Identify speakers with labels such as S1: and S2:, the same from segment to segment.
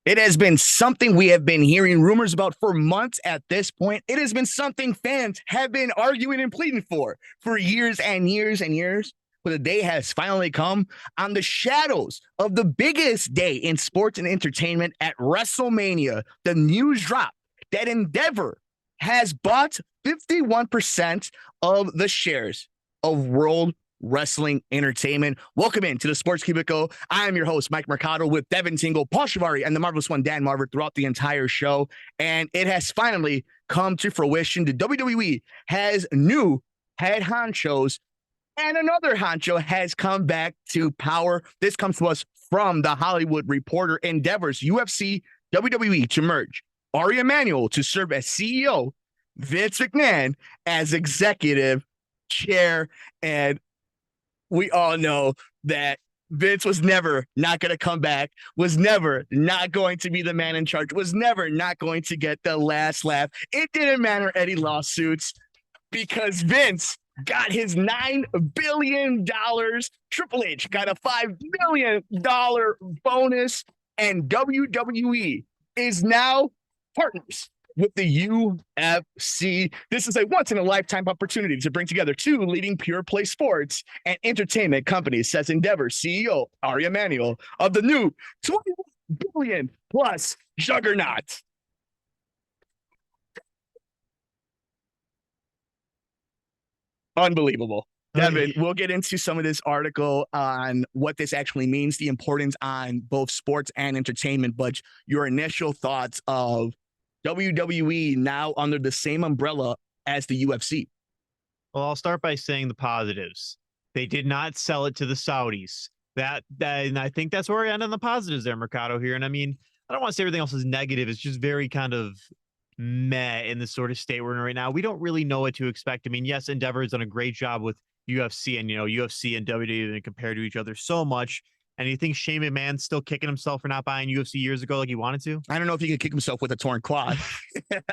S1: It has been something we have been hearing rumors about for months at this point. It has been something fans have been arguing and pleading for years and years and years. But the day has finally come on the shadows of the biggest day in sports and entertainment at WrestleMania. The news dropped that Endeavor has bought 51% of the shares of World Wrestling Entertainment. Welcome into the Sports Cubicle. I am your host, Mike Mercado, with Devin Tingle, Paul Chivari, and the marvelous one, Dan Marver, throughout the entire show. And it has finally come to fruition. The WWE has new head honchos, and another honcho has come back to power. This comes to us from the Hollywood Reporter. Endeavor's UFC, WWE to merge. Ari Emanuel to serve as CEO. Vince McMahon as executive chair. And we all know that Vince was never not going to come back, was never not going to be the man in charge, was never not going to get the last laugh. It didn't matter any lawsuits because Vince got his $9 billion. Triple H got a $5 million bonus, and WWE is now partners with the UFC. This is a once-in-a-lifetime opportunity to bring together two leading pure-play sports and entertainment companies, says Endeavor CEO Ari Emanuel of the new $21 billion-plus juggernaut. Unbelievable. Devin, we'll get into some of this article on what this actually means, the importance on both sports and entertainment, but your initial thoughts of WWE now under the same umbrella as the UFC.
S2: Well, I'll start by saying the positives. They did not sell it to the Saudis. And I think that's where we end on the positives there, Mercado here. And I mean, I don't want to say everything else is negative. It's just very kind of meh in the sort of state we're in right now. We don't really know what to expect. I mean, yes, Endeavor has done a great job with UFC, and UFC and WWE compared to each other so much. And you think Shane McMahon's still kicking himself for not buying UFC years ago like he wanted to?
S1: I don't know if he can kick himself with a torn quad.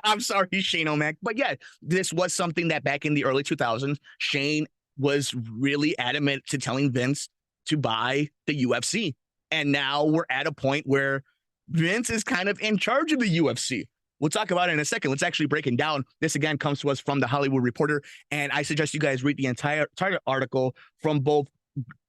S1: I'm sorry, Shane O'Mac. But yeah, this was something that back in the early 2000s, Shane was really adamant to telling Vince to buy the UFC. And now we're at a point where Vince is kind of in charge of the UFC. We'll talk about it in a second. Let's actually break it down. This, again, comes to us from the Hollywood Reporter. And I suggest you guys read the entire article from both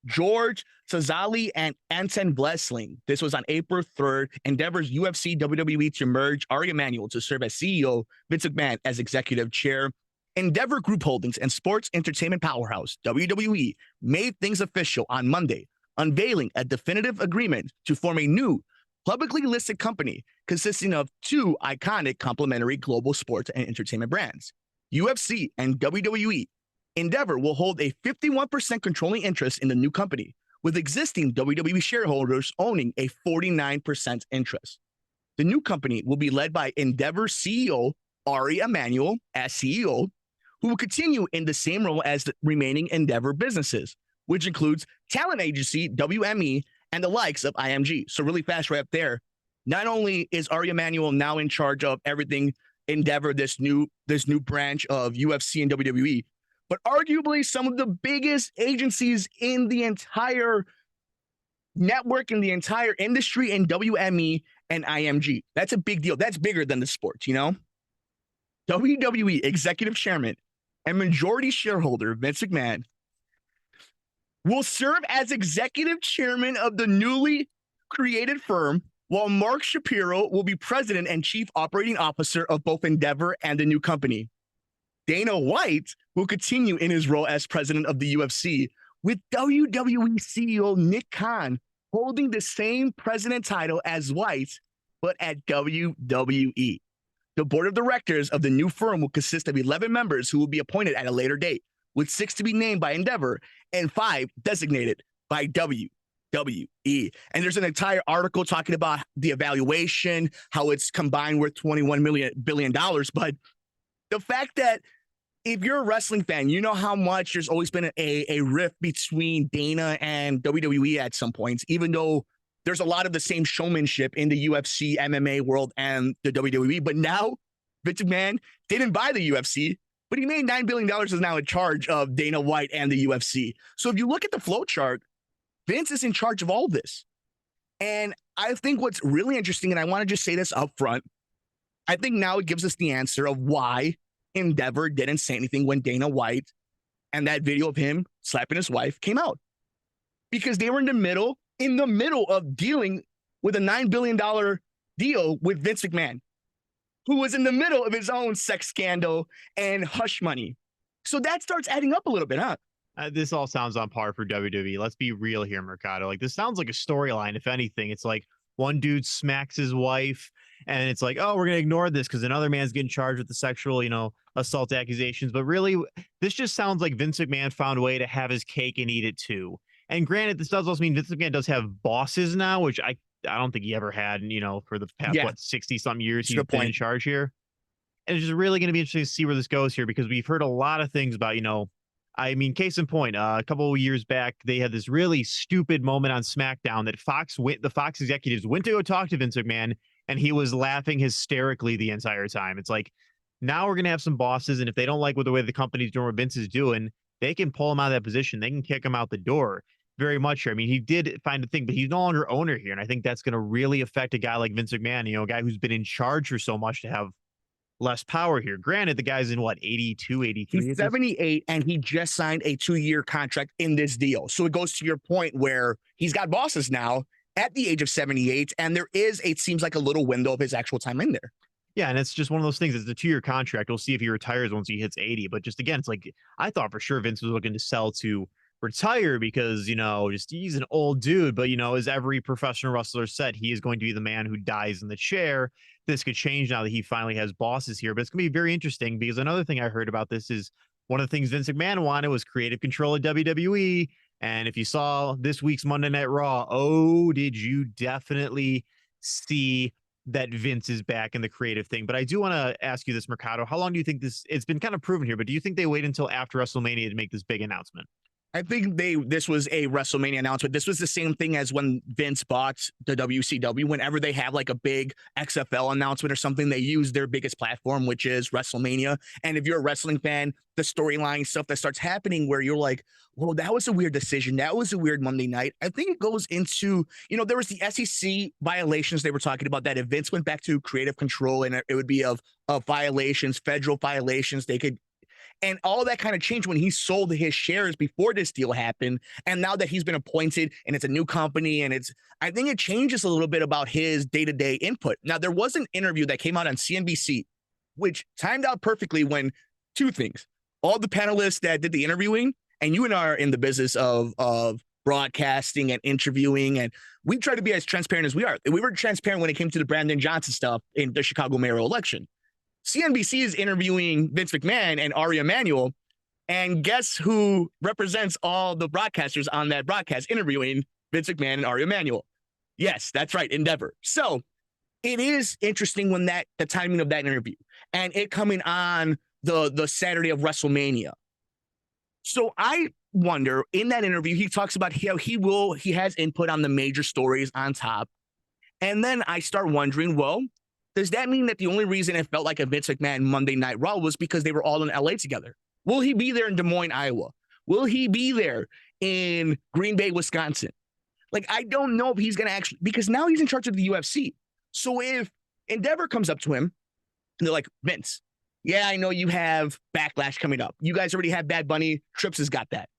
S1: George Sazali and Anton Blessling. This was on April 3rd. Endeavor's UFC WWE to merge. Ari Emanuel to serve as CEO, Vince McMahon as executive chair. Endeavor Group Holdings and sports entertainment powerhouse WWE made things official on Monday, unveiling a definitive agreement to form a new publicly listed company consisting of two iconic complementary global sports and entertainment brands, UFC and WWE. Endeavor will hold a 51% controlling interest in the new company, with existing WWE shareholders owning a 49% interest. The new company will be led by Endeavor CEO Ari Emanuel as CEO, who will continue in the same role as the remaining Endeavor businesses, which includes talent agency WME and the likes of IMG. So really fast right up there. Not only is Ari Emanuel now in charge of everything Endeavor, this new branch of UFC and WWE, but arguably some of the biggest agencies in the entire network, in the entire industry, in WME and IMG. That's a big deal. That's bigger than the sport, WWE executive chairman and majority shareholder Vince McMahon will serve as executive chairman of the newly created firm, while Mark Shapiro will be president and chief operating officer of both Endeavor and the new company. Dana White will continue in his role as president of the UFC, with WWE CEO Nick Khan holding the same president title as White, but at WWE. The board of directors of the new firm will consist of 11 members who will be appointed at a later date, with 6 to be named by Endeavor and 5 designated by WWE. And there's an entire article talking about the evaluation, how it's combined worth $21 billion. But the fact that if you're a wrestling fan, you know how much there's always been a rift between Dana and WWE at some points, even though there's a lot of the same showmanship in the UFC, MMA world, and the WWE. But now Vince McMahon didn't buy the UFC, but he made $9 billion, is now in charge of Dana White and the UFC. So if you look at the flow chart, Vince is in charge of all this. And I think what's really interesting, and I want to just say this up front, I think now it gives us the answer of why Endeavor didn't say anything when Dana White and that video of him slapping his wife came out. Because they were in the middle of dealing with a $9 billion deal with Vince McMahon, who was in the middle of his own sex scandal and hush money. So that starts adding up a little bit, huh?
S2: This all sounds on par for WWE. Let's be real here, Mercado. Like, this sounds like a storyline. If anything, it's like one dude smacks his wife, and it's like, oh, we're gonna ignore this because another man's getting charged with the sexual, assault accusations. But really, this just sounds like Vince McMahon found a way to have his cake and eat it too. And granted, this does also mean Vince McMahon does have bosses now, which I don't think he ever had, for the past 60 some years he's been in charge here. And it's just really going to be interesting to see where this goes here, because we've heard a lot of things about, case in point, a couple of years back, they had this really stupid moment on SmackDown that the Fox executives went to go talk to Vince McMahon, and he was laughing hysterically the entire time. It's like, now we're going to have some bosses, and if they don't like the way the company's doing what Vince is doing, they can pull him out of that position. They can kick him out the door very much here. I mean, he did find a thing, but he's no longer owner here. And I think that's going to really affect a guy like Vince McMahon, a guy who's been in charge for so much, to have less power here. Granted, the guy's in 82, 83?
S1: He's 78, and he just signed a 2-year contract in this deal. So it goes to your point where he's got bosses now at the age of 78, and it seems like a little window of his actual time in there.
S2: Yeah, and it's just one of those things. It's a 2-year contract. We'll see if he retires once he hits 80. But just again, it's like, I thought for sure Vince was looking to sell to retire because, just he's an old dude. But, as every professional wrestler said, he is going to be the man who dies in the chair. This could change now that he finally has bosses here. But it's going to be very interesting, because another thing I heard about this is one of the things Vince McMahon wanted was creative control at WWE. And if you saw this week's Monday Night Raw, did you definitely see that Vince is back in the creative thing? But I do want to ask you this, Mercado. How long do you think it's been kind of proven here, but do you think they wait until after WrestleMania to make this big announcement?
S1: I think this was a WrestleMania announcement. This was the same thing as when Vince bought the WCW. Whenever they have like a big XFL announcement or something, they use their biggest platform, which is WrestleMania. And if you're a wrestling fan, the storyline stuff that starts happening where you're like, well, that was a weird decision. That was a weird Monday night. I think it goes into, there was the SEC violations they were talking about, that if Vince went back to creative control, and it would be of violations, federal violations, they could. And all that kind of changed when he sold his shares before this deal happened. And now that he's been appointed and it's a new company, and I think it changes a little bit about his day-to-day input. Now, there was an interview that came out on CNBC, which timed out perfectly when two things. All the panelists that did the interviewing, and you and I are in the business of broadcasting and interviewing, and we try to be as transparent as we are. We were transparent when it came to the Brandon Johnson stuff in the Chicago mayoral election. CNBC is interviewing Vince McMahon and Ari Emanuel, and guess who represents all the broadcasters on that broadcast interviewing Vince McMahon and Ari Emanuel? Yes, that's right, Endeavor. So it is interesting when the timing of that interview and it coming on the Saturday of WrestleMania. So I wonder, in that interview, he talks about how he has input on the major stories on top. And then I start wondering, well, does that mean that the only reason it felt like a Vince McMahon Monday Night Raw was because they were all in LA together? Will he be there in Des Moines, Iowa? Will he be there in Green Bay, Wisconsin? Like, I don't know if he's going to actually, because now he's in charge of the UFC. So if Endeavor comes up to him and they're like, Vince, yeah, I know you have Backlash coming up. You guys already have Bad Bunny. Trips has got that.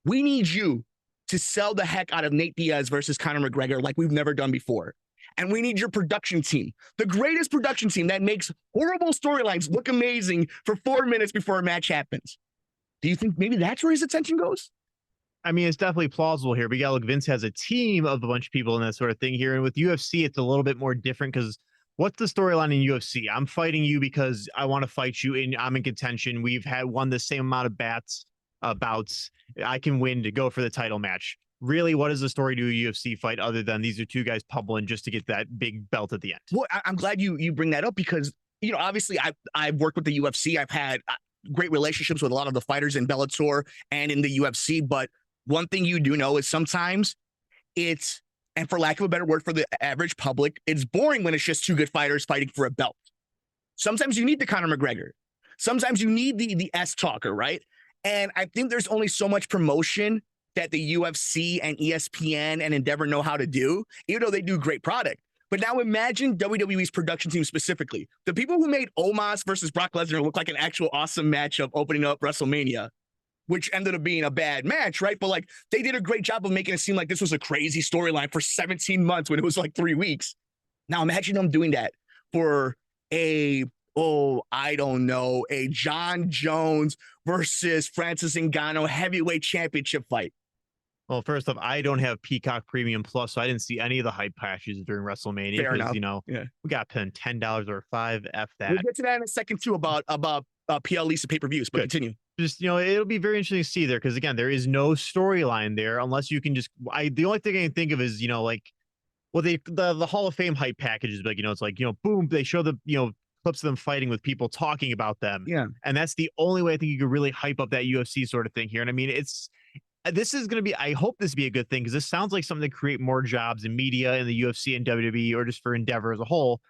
S1: We need you to sell the heck out of Nate Diaz versus Conor McGregor like we've never done before. And we need your production team, the greatest production team that makes horrible storylines look amazing for 4 minutes before a match happens. Do you think maybe that's where his attention goes?
S2: I mean, it's definitely plausible here. But yeah, look, Vince has a team of a bunch of people and that sort of thing here. And with UFC, it's a little bit more different, because what's the storyline in UFC? I'm fighting you because I want to fight you, and I'm in contention. We've won the same amount of bouts. I can win to go for the title match. Really, what is the story to a UFC fight other than these are two guys pummeling just to get that big belt at the end?
S1: Well, I'm glad you bring that up, because, obviously I've worked with the UFC. I've had great relationships with a lot of the fighters in Bellator and in the UFC. But one thing you do know is sometimes it's, and for lack of a better word for the average public, it's boring when it's just two good fighters fighting for a belt. Sometimes you need the Conor McGregor. Sometimes you need the S talker, right? And I think there's only so much promotion that the UFC and ESPN and Endeavor know how to do, even though they do great product. But now imagine WWE's production team specifically. The people who made Omos versus Brock Lesnar look like an actual awesome matchup opening up WrestleMania, which ended up being a bad match, right? But like they did a great job of making it seem like this was a crazy storyline for 17 months when it was like 3 weeks. Now imagine them doing that for a John Jones versus Francis Ngannou heavyweight championship fight.
S2: Well, first off, I don't have Peacock Premium Plus, so I didn't see any of the hype patches during WrestleMania.
S1: Fair enough.
S2: We got paying $10 or $5. F that.
S1: We'll get to that in a second too about PL Lisa pay-per-views, but continue.
S2: Just, it'll be very interesting to see there because again, there is no storyline there unless you can just. The only thing I can think of is the Hall of Fame hype packages, like it's like boom, they show the clips of them fighting with people talking about them, and that's the only way I think you could really hype up that UFC sort of thing here. And I mean, this is going to be, I hope this be a good thing because this sounds like something to create more jobs in media in the UFC and WWE or just for Endeavor as a whole.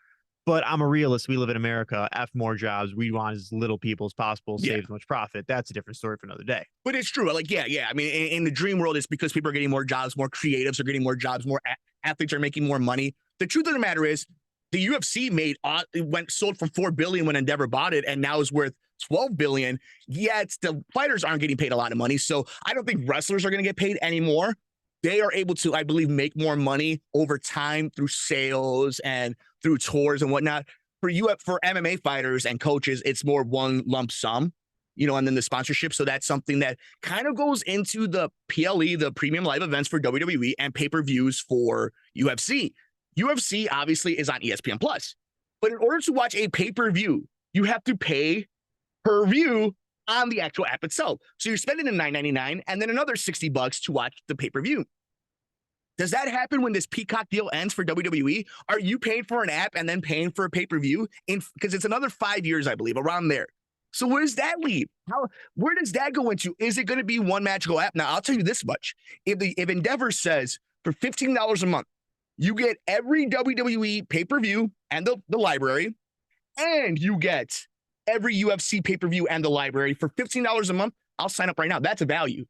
S2: But I'm a realist. We live in America. F more jobs. We want as little people as possible, save as much profit. That's a different story for another day.
S1: But it's true. Like, I mean, in the dream world, it's because people are getting more jobs, more creatives are getting more jobs, more athletes are making more money. The truth of the matter is the UFC sold for $4 billion when Endeavor bought it, and now is worth $12 billion. Yet the fighters aren't getting paid a lot of money. So I don't think wrestlers are going to get paid anymore. They are able to, I believe, make more money over time through sales and through tours and whatnot. For MMA fighters and coaches, it's more one lump sum, and then the sponsorship. So that's something that kind of goes into the PLE, the premium live events for WWE, and pay-per-views for UFC. UFC obviously is on ESPN Plus, but in order to watch a pay-per-view, you have to pay per view on the actual app itself. So you're spending $9.99 and then another $60 to watch the pay-per-view. Does that happen when this Peacock deal ends for WWE? Are you paying for an app and then paying for a pay-per-view? Because it's another 5 years, I believe, around there. So where does that leave? Where does that go into? Is it going to be one magical app? Now, I'll tell you this much. If Endeavor says for $15 a month, you get every WWE pay-per-view and the library, and you get every UFC pay-per-view and the library for $15 a month, I'll sign up right now. That's a value.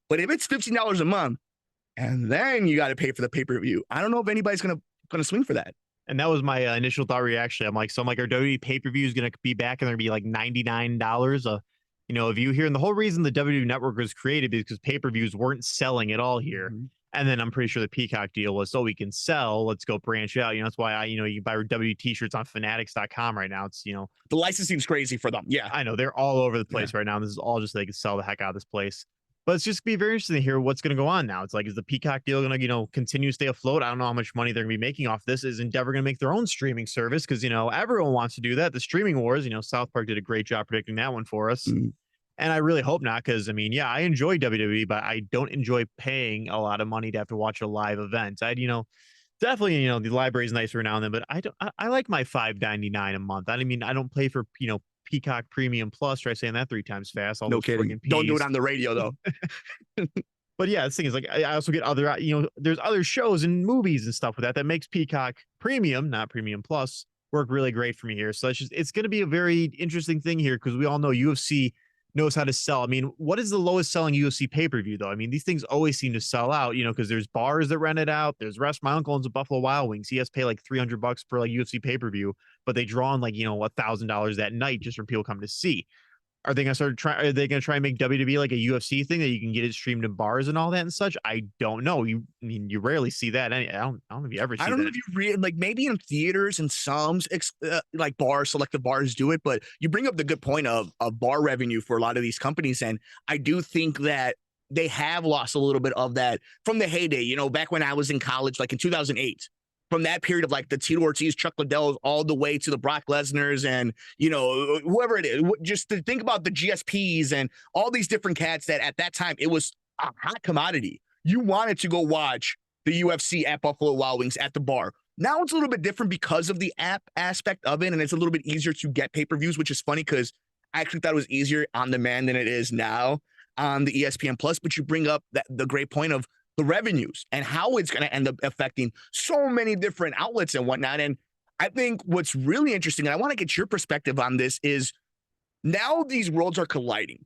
S1: But if it's $15 a month, and then you got to pay for the pay-per-view, I don't know if anybody's going to swing for that.
S2: And that was my initial thought reaction. I'm like, our WWE pay-per-view is going to be back and they're going to be like $99 a view here. And the whole reason the WWE network was created is because pay-per-views weren't selling at all here. Mm-hmm. And then I'm pretty sure the Peacock deal was so we can sell. Let's go branch out. That's why you can buy WWE t-shirts on fanatics.com right now. It's,
S1: the licensing's crazy for them. Yeah,
S2: I know they're all over the place right now. This is all just so they can sell the heck out of this place. But it's just be very interesting to hear what's going to go on now. It's like, is the Peacock deal going to, continue to stay afloat? I don't know how much money they're going to be making off this. Is Endeavor going to make their own streaming service? Because, everyone wants to do that. The streaming wars, South Park did a great job predicting that one for us. Mm-hmm. And I really hope not, because, I enjoy WWE, but I don't enjoy paying a lot of money to have to watch a live event. Definitely, the library's nice every now and then, but I like my $5.99 a month. I don't pay for, Peacock Premium Plus. Try saying that 3 times fast.
S1: No kidding. Don't do it on the radio, though.
S2: But yeah, the thing is, like, I also get other, there's other shows and movies and stuff with that makes Peacock Premium, not Premium Plus, work really great for me here. So it's going to be a very interesting thing here because we all know UFC knows how to sell. What is the lowest selling UFC pay-per-view though? These things always seem to sell out, because there's bars that rent it out. There's my uncle owns a Buffalo Wild Wings. He has to pay like $300 for like UFC pay-per-view, but they draw on like, $1,000 that night just for people coming to see. Are they going to are they going to try and make WWE like a UFC thing that you can get it streamed in bars and all that and such? I don't know. You rarely see that. I don't know if you ever see that.
S1: I don't know if you maybe in theaters and some like bars, selective bars do it, but you bring up the good point of bar revenue for a lot of these companies. And I do think that they have lost a little bit of that from the heyday, back when I was in college, like in 2008. From that period of like the Tito Ortiz, Chuck Liddell, all the way to the Brock Lesnar's and, whoever it is, just to think about the GSPs and all these different cats that at that time, it was a hot commodity. You wanted to go watch the UFC at Buffalo Wild Wings at the bar. Now it's a little bit different because of the app aspect of it. And it's a little bit easier to get pay-per-views, which is funny because I actually thought it was easier on demand than it is now on the ESPN Plus. But you bring up the great point of the revenues and how it's going to end up affecting so many different outlets and whatnot. And I think what's really interesting, and I want to get your perspective on this, is now these worlds are colliding.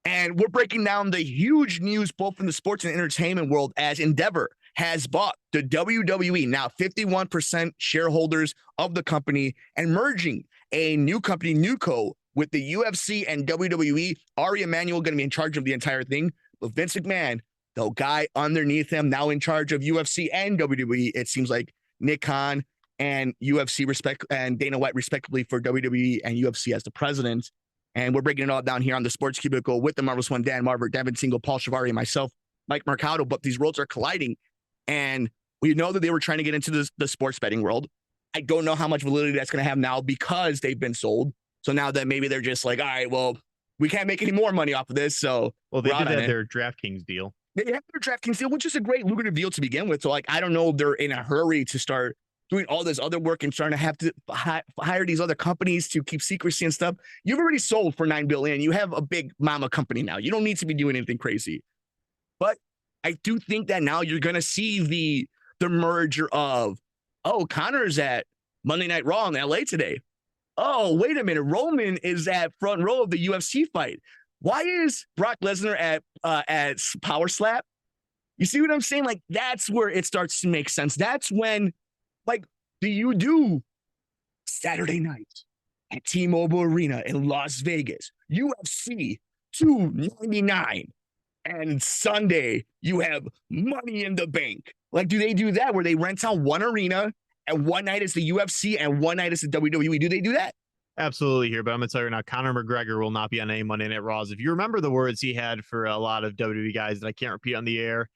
S1: And we're breaking down the huge news both in the sports and entertainment world as Endeavor has bought the WWE, now 51% shareholders of the company, and merging a new company, NewCo, with the UFC and WWE. Ari Emanuel going to be in charge of the entire thing. But Vince McMahon, the guy underneath him, now in charge of UFC and WWE. It seems like Nick Khan and UFC and Dana White respectively for WWE and UFC as the president. And we're breaking it all down here on the Sports Cubicle with the Marvelous One, Dan Marver, Devin Tingle, Paul Chivari, and myself, Mike Mercado. But these worlds are colliding. And we know that they were trying to get into the sports betting world. I don't know how much validity that's going to have now because they've been sold. So now that maybe they're just like, all right, well, we can't make any more money off of this. So,
S2: well, they did have their DraftKings deal.
S1: They have their DraftKings deal, which is a great lucrative deal to begin with. So, like, I don't know if they're in a hurry to start doing all this other work and starting to have to hire these other companies to keep secrecy and stuff. You've already sold for $9 billion. You have a big mama company now. You don't need to be doing anything crazy. But I do think that now you're going to see the merger of, oh, Connor's at Monday Night Raw in LA today. Oh, wait a minute. Roman is at front row of the UFC fight. Why is Brock Lesnar at Power Slap? You see what I'm saying? Like, that's where it starts to make sense. That's when, like, do you do Saturday night at T-Mobile Arena in Las Vegas, UFC 299, and Sunday you have Money in the Bank? Like, do they do that where they rent out one arena and one night is the UFC and one night is the WWE? Do they do that?
S2: Absolutely here, but I'm going to tell you now, Conor McGregor will not be on any Monday Night Raws. If you remember the words he had for a lot of WWE guys that I can't repeat on the air,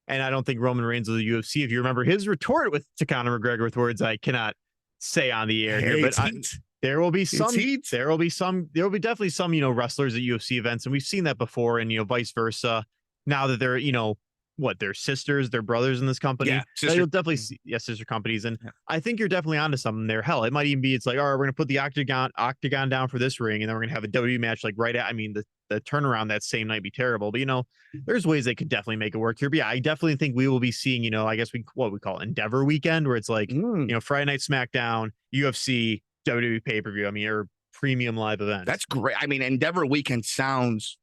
S2: and I don't think Roman Reigns of the UFC, if you remember his retort to Conor McGregor with words I cannot say on the air here, but there will be definitely some, wrestlers at UFC events, and we've seen that before, and, vice versa. Now that they're, they're sisters, they're brothers in this company. Yeah, you'll definitely see, sister companies. And I think you're definitely onto something there. Hell, it might even be, it's like, all right, we're going to put the octagon down for this ring. And then we're going to have a WWE match, like the turnaround that same night be terrible. But, there's ways they could definitely make it work here. But yeah, I definitely think we will be seeing, I guess what we call Endeavor weekend, where it's like, Friday night SmackDown, UFC, WWE pay-per-view. Or premium live events. That's
S1: great. Endeavor weekend sounds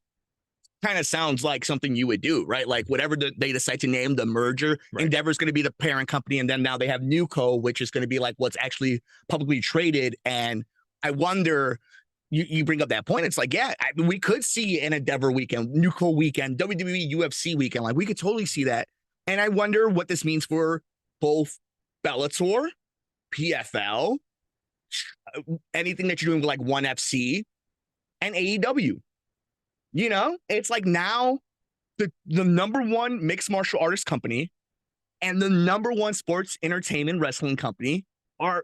S1: like something you would do, right? Like whatever they decide to name the merger, right. Endeavor is going to be the parent company. And then now they have NewCo, which is going to be like what's actually publicly traded. And I wonder, you bring up that point. It's like, yeah, we could see an Endeavor weekend, NewCo weekend, WWE, UFC weekend. Like we could totally see that. And I wonder what this means for both Bellator, PFL, anything that you're doing with like ONE FC and AEW. It's like now the number one mixed martial artist company and the number one sports entertainment wrestling company are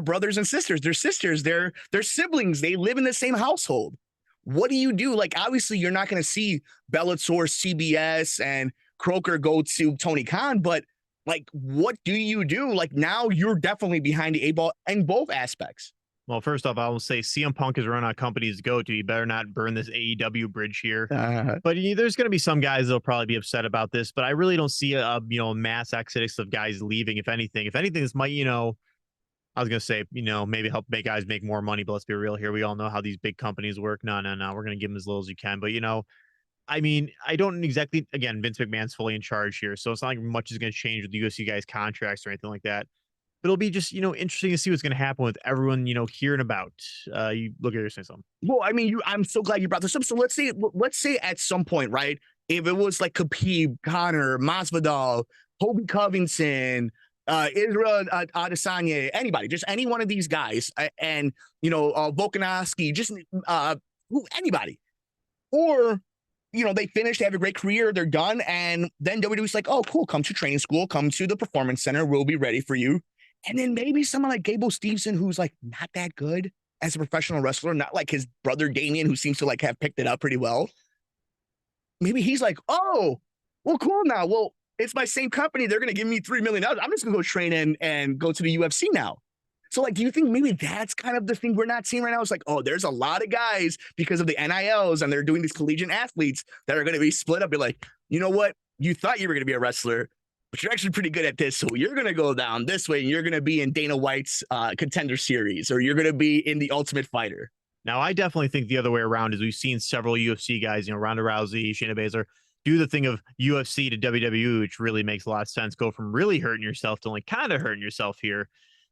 S1: brothers and sisters. They're sisters. They're siblings. They live in the same household. What do you do? Like, obviously, you're not going to see Bellator, CBS, and Croker go to Tony Khan, but like, what do you do? Like, now you're definitely behind the 8 ball in both aspects.
S2: Well, first off, I will say CM Punk is run out of companies to go to. You better not burn this AEW bridge here. But there's going to be some guys that'll probably be upset about this. But I really don't see a mass exodus of guys leaving. If anything, this might I was going to say maybe help make guys make more money. But let's be real here. We all know how these big companies work. No. We're going to give them as little as you can. But I don't exactly. Again, Vince McMahon's fully in charge here, so it's not like much is going to change with the UFC guys' contracts or anything like that. But it'll be just, interesting to see what's going to happen with everyone, hearing about. You look at your saying something.
S1: Well, I'm so glad you brought this up. So let's say at some point, right? If it was like Khabib, Conor, Masvidal, Colby Covington, Israel Adesanya, anybody, just any one of these guys, and Volkanovski, just anybody, or they finish, they have a great career, they're done, and then WWE's like, oh, cool, come to training school, come to the performance center, we'll be ready for you. And then maybe someone like Gable Steveson, who's like not that good as a professional wrestler, not like his brother Damian, who seems to like have picked it up pretty well. Maybe he's like, oh, well, cool now. Well, it's my same company. They're going to give me $3 million. I'm just going to go train and go to the UFC now. So, like, do you think maybe that's kind of the thing we're not seeing right now? It's like, oh, there's a lot of guys because of the NILs and they're doing these collegiate athletes that are going to be split up. Be like, you know what? You thought you were going to be a wrestler, but you're actually pretty good at this. So you're going to go down this way and you're going to be in Dana White's Contender Series, or you're going to be in the Ultimate Fighter.
S2: Now, I definitely think the other way around is we've seen several UFC guys, Ronda Rousey, Shayna Baszler, do the thing of UFC to WWE, which really makes a lot of sense. Go from really hurting yourself to only kind of hurting yourself here.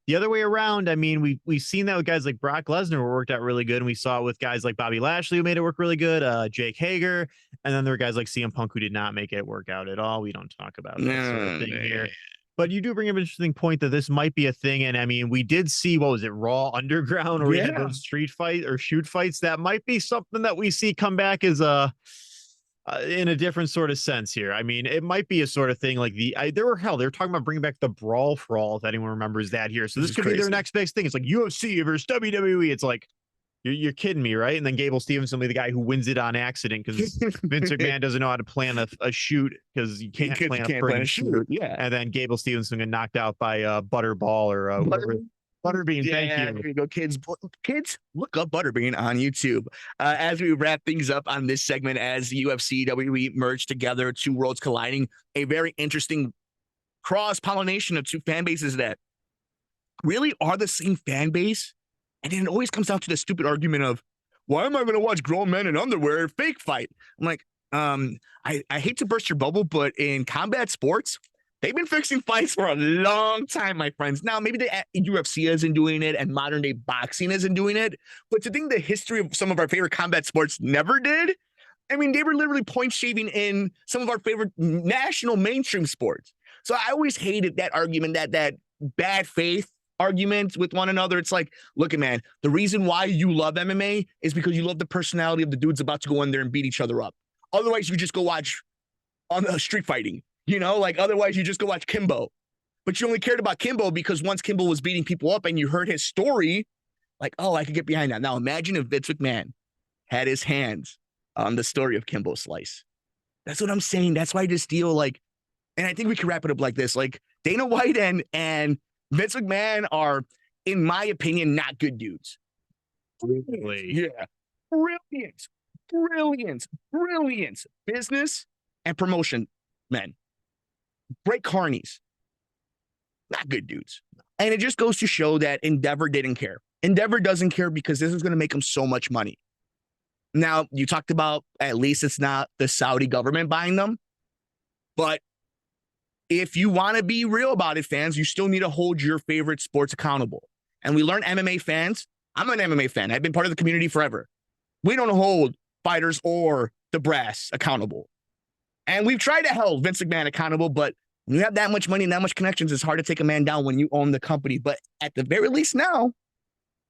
S2: The other way around, I mean, we've seen that with guys like Brock Lesnar, who worked out really good, and we saw it with guys like Bobby Lashley, who made it work really good, Jake Hager, and then there were guys like CM Punk who did not make it work out at all. We don't talk about that sort of thing here. But you do bring up an interesting point that this might be a thing. And I mean, we did see, what was it, Raw Underground, or we had those street fight or shoot fights. That might be something that we see come back as in a different sort of sense here. I mean, it might be a sort of thing like they were talking about bringing back the Brawl for All, if anyone remembers that here. So this could be their next big thing. It's like UFC versus WWE. It's like, you're kidding me, right? And then Gable Stevenson will be the guy who wins it on accident because Vince McMahon doesn't know how to plan a shoot, because you can't plan a shoot.
S1: Yeah.
S2: And then Gable Stevenson get knocked out by Butterball or Butterbean.
S1: Yeah,
S2: thank you.
S1: There you go, kids. Kids, look up Butterbean on YouTube. As we wrap things up on this segment, as UFC, WWE merged together, two worlds colliding, a very interesting cross-pollination of two fan bases that really are the same fan base. And then it always comes down to the stupid argument of, why am I going to watch grown men in underwear fake fight? I'm like, I hate to burst your bubble, but in combat sports, they've been fixing fights for a long time, my friends. Now, maybe the UFC isn't doing it and modern day boxing isn't doing it, but to think the history of some of our favorite combat sports never did, I mean, they were literally point shaving in some of our favorite national mainstream sports. So I always hated that argument, that bad faith argument with one another. It's like, look, man, the reason why you love MMA is because you love the personality of the dudes about to go in there and beat each other up. Otherwise, you just go watch on street fighting, like otherwise you just go watch Kimbo. But you only cared about Kimbo because once Kimbo was beating people up and you heard his story, like, oh, I could get behind that. Now imagine if Vince McMahon had his hands on the story of Kimbo Slice. That's what I'm saying. That's why this deal, like, and I think we can wrap it up like this. Like, Dana White and Vince McMahon are, in my opinion, not good dudes.
S2: Really?
S1: Yeah. Brilliant business and promotion men. Great carnies. Not good dudes. And it just goes to show that Endeavor didn't care. Endeavor doesn't care because this is going to make them so much money. Now, you talked about at least it's not the Saudi government buying them, but if you want to be real about it, fans, you still need to hold your favorite sports accountable. And we learn MMA fans. I'm an MMA fan. I've been part of the community forever. We don't hold fighters or the brass accountable. And we've tried to hold Vince McMahon accountable, but when you have that much money and that much connections, it's hard to take a man down when you own the company. But at the very least now,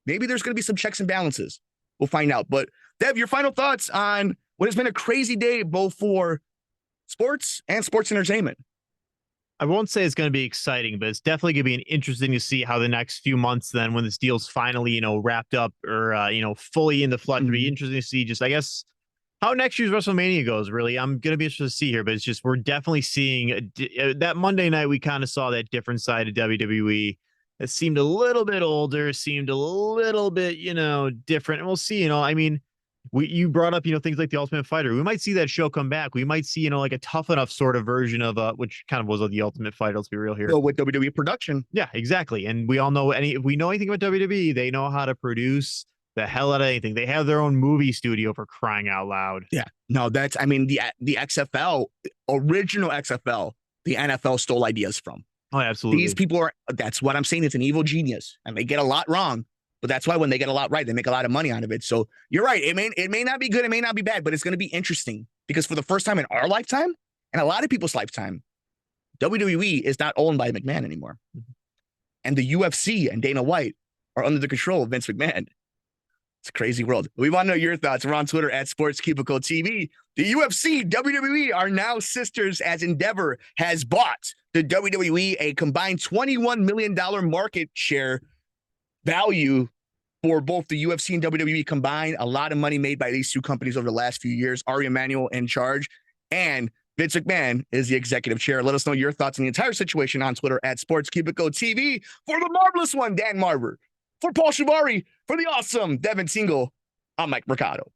S1: maybe there's going to be some checks and balances. We'll find out. But Dev, your final thoughts on what has been a crazy day, both for sports and sports entertainment.
S2: I won't say it's going to be exciting, but it's definitely going to be interesting to see how the next few months, then when this deal's finally, wrapped up or, fully in the flood, it'll be interesting to see just, I guess, how next year's WrestleMania goes. Really, I'm going to be interested to see here, but it's just, we're definitely seeing that Monday night. We kind of saw that different side of WWE. It seemed a little bit older, seemed a little bit, different. And we'll see, I mean, you brought up, things like the Ultimate Fighter. We might see that show come back. We might see, like a tough enough sort of version of which kind of was the Ultimate Fighter. Let's be real here.
S1: Well, with WWE production.
S2: Yeah, exactly. And we all know if we know anything about WWE, they know how to produce the hell out of anything. They have their own movie studio, for crying out loud.
S1: Yeah, no, the XFL, original XFL, the NFL stole ideas from.
S2: Oh, absolutely.
S1: These people that's what I'm saying. It's an evil genius, and they get a lot wrong. But that's why when they get a lot right, they make a lot of money out of it. So you're right. It may not be good. It may not be bad, but it's going to be interesting because for the first time in our lifetime and a lot of people's lifetime, WWE is not owned by McMahon anymore. And the UFC and Dana White are under the control of Vince McMahon. It's a crazy world. We want to know your thoughts. We're on Twitter at Sports Cubicle TV. The UFC, WWE are now sisters as Endeavor has bought the WWE a combined $21 million market share value for both the UFC and WWE combined. A lot of money made by these two companies over the last few years. Ari Emanuel in charge, and Vince McMahon is the executive chair. Let us know your thoughts on the entire situation on Twitter at Sports Cubicle TV. For the marvelous one, Dan Marver. For Paul Chivari. For the awesome Devin Tingle, I'm Mike Mercado.